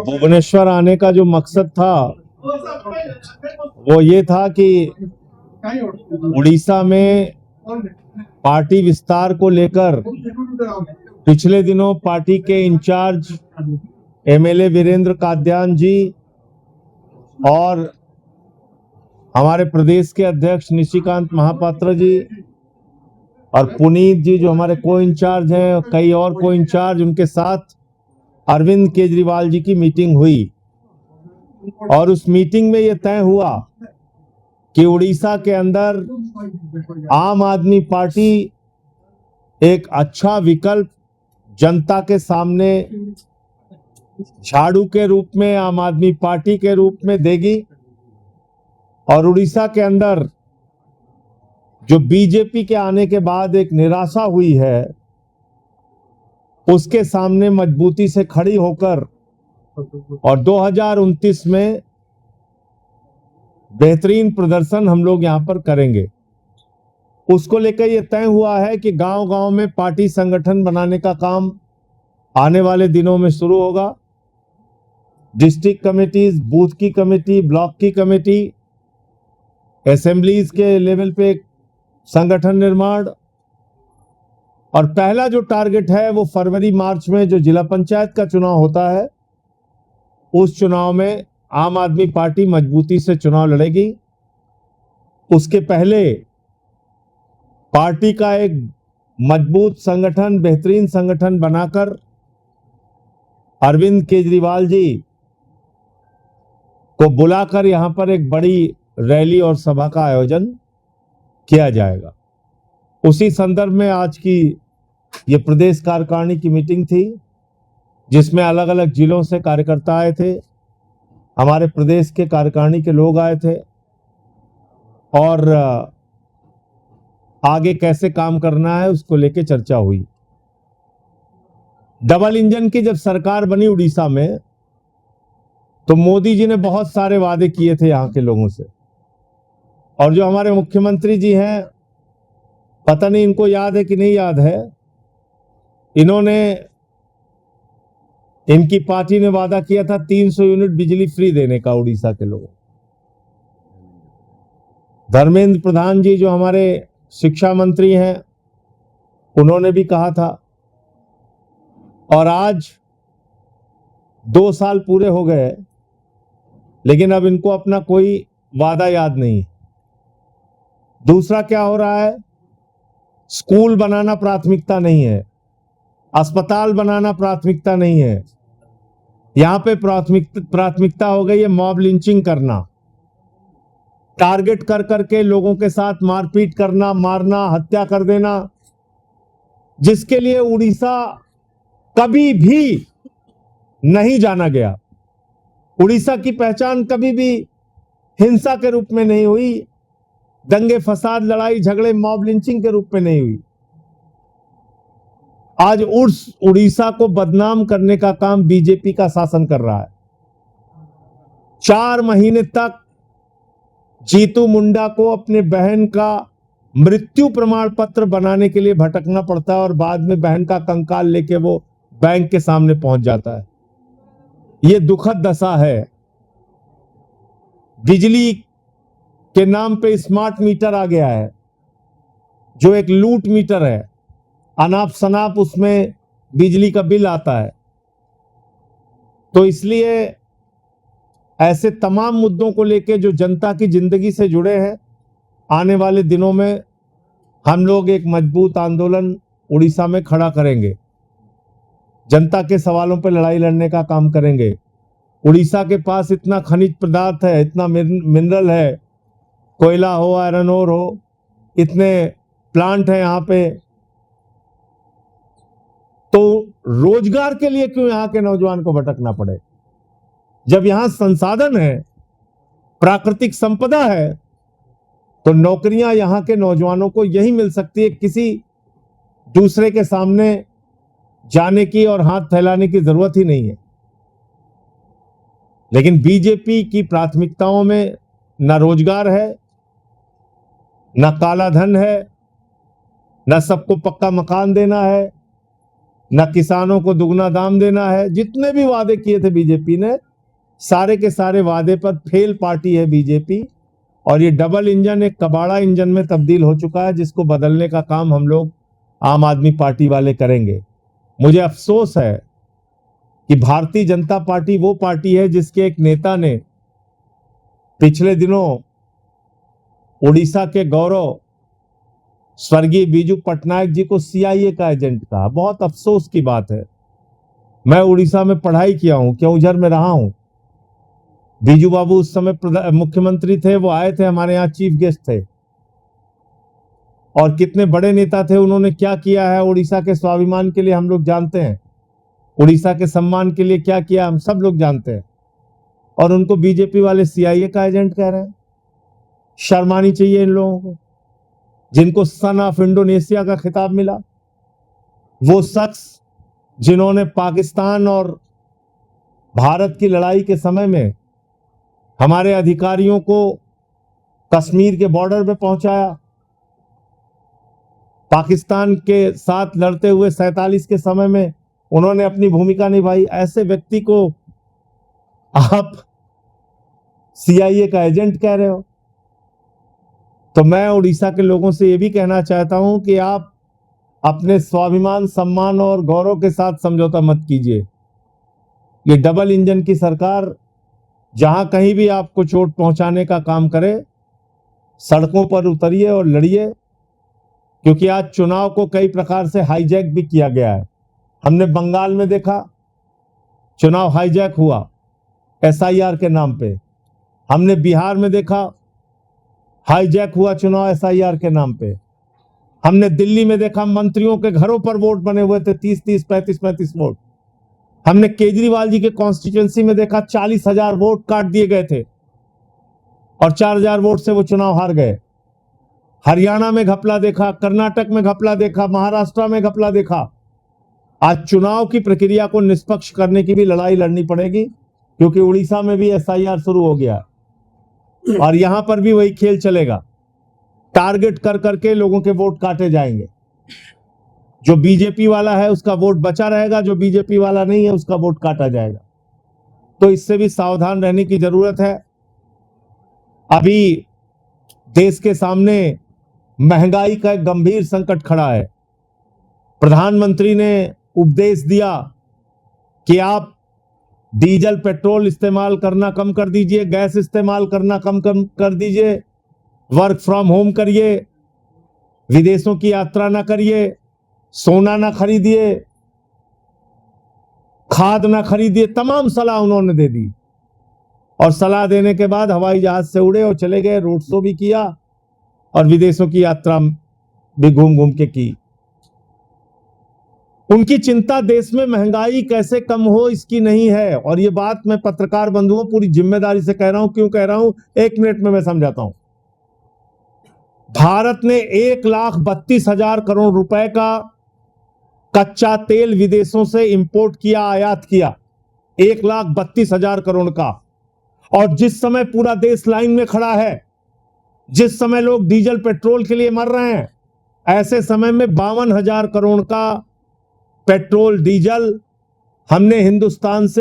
भुवनेश्वर आने का जो मकसद था वो ये था कि उड़ीसा में पार्टी विस्तार को लेकर पिछले दिनों पार्टी के इंचार्ज एमएलए वीरेंद्र काद्यान जी और हमारे प्रदेश के अध्यक्ष निशिकांत महापात्र जी और पुनीत जी जो हमारे को इंचार्ज हैं, कई और को इंचार्ज, उनके साथ अरविंद केजरीवाल जी की मीटिंग हुई और उस मीटिंग में यह तय हुआ कि उड़ीसा के अंदर आम आदमी पार्टी एक अच्छा विकल्प जनता के सामने झाड़ू के रूप में, आम आदमी पार्टी के रूप में देगी और उड़ीसा के अंदर जो बीजेपी के आने के बाद एक निराशा हुई है उसके सामने मजबूती से खड़ी होकर और 2029 में बेहतरीन प्रदर्शन हम लोग यहां पर करेंगे। उसको लेकर यह तय हुआ है कि गांव-गांव में पार्टी संगठन बनाने का काम आने वाले दिनों में शुरू होगा। डिस्ट्रिक्ट कमेटीज, बूथ की कमेटी, ब्लॉक की कमेटी, असेंबलीज के लेवल पे संगठन निर्माण और पहला जो टारगेट है वो फरवरी मार्च में जो जिला पंचायत का चुनाव होता है उस चुनाव में आम आदमी पार्टी मजबूती से चुनाव लड़ेगी। उसके पहले पार्टी का एक मजबूत संगठन, बेहतरीन संगठन बनाकर अरविंद केजरीवाल जी को बुलाकर यहां पर एक बड़ी रैली और सभा का आयोजन किया जाएगा। उसी संदर्भ में आज की ये प्रदेश कार्यकारिणी की मीटिंग थी जिसमें अलग अलग जिलों से कार्यकर्ता आए थे, हमारे प्रदेश के कार्यकारिणी के लोग आए थे और आगे कैसे काम करना है उसको लेके चर्चा हुई। डबल इंजन की जब सरकार बनी उड़ीसा में तो मोदी जी ने बहुत सारे वादे किए थे यहां के लोगों से और जो हमारे मुख्यमंत्री जी हैं, पता नहीं इनको याद है कि नहीं याद है, इनकी पार्टी ने वादा किया था 300 यूनिट बिजली फ्री देने का उड़ीसा के लोगों। धर्मेंद्र प्रधान जी जो हमारे शिक्षा मंत्री हैं उन्होंने भी कहा था और आज 2 साल पूरे हो गए लेकिन अब इनको अपना कोई वादा याद नहीं। दूसरा क्या हो रहा है, स्कूल बनाना प्राथमिकता नहीं है, अस्पताल बनाना प्राथमिकता नहीं है, यहां पे प्राथमिकता हो गई है मॉब लिंचिंग करना, टारगेट कर करके लोगों के साथ मारपीट करना, मारना, हत्या कर देना, जिसके लिए उड़ीसा कभी भी नहीं जाना गया। उड़ीसा की पहचान कभी भी हिंसा के रूप में नहीं हुई, दंगे फसाद, लड़ाई झगड़े, मॉब लिंचिंग के रूप में नहीं हुई। आज उड़ीसा को बदनाम करने का काम बीजेपी का शासन कर रहा है। 4 महीने तक जीतू मुंडा को अपने बहन का मृत्यु प्रमाण पत्र बनाने के लिए भटकना पड़ता है और बाद में बहन का कंकाल लेके वो बैंक के सामने पहुंच जाता है। ये दुखद दशा है। बिजली के नाम पे स्मार्ट मीटर आ गया है जो एक लूट मीटर है, अनाप शनाप उसमें बिजली का बिल आता है। तो इसलिए ऐसे तमाम मुद्दों को लेके जो जनता की जिंदगी से जुड़े हैं, आने वाले दिनों में हम लोग एक मजबूत आंदोलन उड़ीसा में खड़ा करेंगे, जनता के सवालों पर लड़ाई लड़ने का काम करेंगे। उड़ीसा के पास इतना खनिज पदार्थ है, इतना मिनरल है, कोयला हो, आयरन ओर हो, इतने प्लांट है यहाँ पे, तो रोजगार के लिए क्यों यहाँ के नौजवान को भटकना पड़े? जब यहां संसाधन है, प्राकृतिक संपदा है, तो नौकरियां यहां के नौजवानों को यही मिल सकती है, किसी दूसरे के सामने जाने की और हाथ फैलाने की जरूरत ही नहीं है। लेकिन बीजेपी की प्राथमिकताओं में न रोजगार है, न काला धन है, न सबको पक्का मकान देना है, न किसानों को दुगना दाम देना है। जितने भी वादे किए थे बीजेपी ने, सारे के सारे वादे पर फेल पार्टी है बीजेपी। और ये डबल इंजन एक कबाड़ा इंजन में तब्दील हो चुका है, जिसको बदलने का काम हम लोग आम आदमी पार्टी वाले करेंगे। मुझे अफसोस है कि भारतीय जनता पार्टी वो पार्टी है जिसके एक नेता ने पिछले दिनों उड़ीसा के गौरव स्वर्गीय बीजू पटनायक जी को सीआईए का एजेंट कहा। बहुत अफसोस की बात है। मैं उड़ीसा में पढ़ाई किया हूं, केओंझर में रहा हूं। बीजू बाबू उस समय मुख्यमंत्री थे, वो आए थे, हमारे यहाँ चीफ गेस्ट थे। और कितने बड़े नेता थे, उन्होंने क्या किया है उड़ीसा के स्वाभिमान के लिए हम लोग जानते हैं। उड़ीसा के सम्मान के लिए क्या किया हम सब लोग जानते हैं। और उनको बीजेपी वाले सीआईए का एजेंट कह रहे हैं। शर्म आनी चाहिए इन लोगों को, जिनको सन ऑफ इंडोनेशिया का खिताब मिला। वो शख्स जिन्होंने पाकिस्तान और भारत की लड़ाई के समय में हमारे अधिकारियों को कश्मीर के बॉर्डर पे पहुंचाया। पाकिस्तान के साथ लड़ते हुए 47 के समय में उन्होंने अपनी भूमिका निभाई। ऐसे व्यक्ति को आप सीआईए का एजेंट कह रहे हो। तो मैं उड़ीसा के लोगों से यह भी कहना चाहता हूं कि आप अपने स्वाभिमान, सम्मान और गौरव के साथ समझौता मत कीजिए। ये डबल इंजन की सरकार जहां कहीं भी आपको चोट पहुंचाने का काम करे, सड़कों पर उतरिए और लड़िए। क्योंकि आज चुनाव को कई प्रकार से हाईजैक भी किया गया है। हमने बंगाल में देखा चुनाव हाईजैक हुआ एसआईआर के नाम पे। हमने बिहार में देखा हाईजैक हुआ चुनाव एसआईआर के नाम पे। हमने दिल्ली में देखा मंत्रियों के घरों पर वोट बने हुए थे, 30-30, 35-35 वोट। हमने केजरीवाल जी के कॉन्स्टिट्यूएंसी में देखा 40,000 वोट काट दिए गए थे और 4,000 वोट से वो चुनाव हार गए। हरियाणा में घपला देखा, कर्नाटक में घपला देखा, महाराष्ट्र में घपला देखा। आज चुनाव की प्रक्रिया को निष्पक्ष करने की भी लड़ाई लड़नी पड़ेगी, क्योंकि उड़ीसा में भी एसआईआर शुरू हो गया और यहां पर भी वही खेल चलेगा। टारगेट कर करके लोगों के वोट काटे जाएंगे। जो बीजेपी वाला है उसका वोट बचा रहेगा, जो बीजेपी वाला नहीं है उसका वोट काटा जाएगा। तो इससे भी सावधान रहने की जरूरत है। अभी देश के सामने महंगाई का एक गंभीर संकट खड़ा है। प्रधानमंत्री ने उपदेश दिया कि आप डीजल पेट्रोल इस्तेमाल करना कम कर दीजिए, गैस इस्तेमाल करना कम कर दीजिए, वर्क फ्रॉम होम करिए, विदेशों की यात्रा ना करिए, सोना ना खरीदिए, खाद ना खरीदिए। तमाम सलाह उन्होंने दे दी। और सलाह देने के बाद हवाई जहाज से उड़े और चले गए, रोड शो भी किया और विदेशों की यात्रा भी घूम घूम के की। उनकी चिंता देश में महंगाई कैसे कम हो इसकी नहीं है। और ये बात मैं पत्रकार बंधुओं पूरी जिम्मेदारी से कह रहा हूं। क्यों कह रहा हूं, 1 मिनट में मैं समझाता हूं। भारत ने 1,32,000 करोड़ रुपए का कच्चा तेल विदेशों से इंपोर्ट किया, आयात किया, 1,32,000 करोड़ का। और जिस समय पूरा देश लाइन में खड़ा है, जिस समय लोग डीजल पेट्रोल के लिए मर रहे हैं, ऐसे समय में 52,000 करोड़ का पेट्रोल डीजल हमने हिंदुस्तान से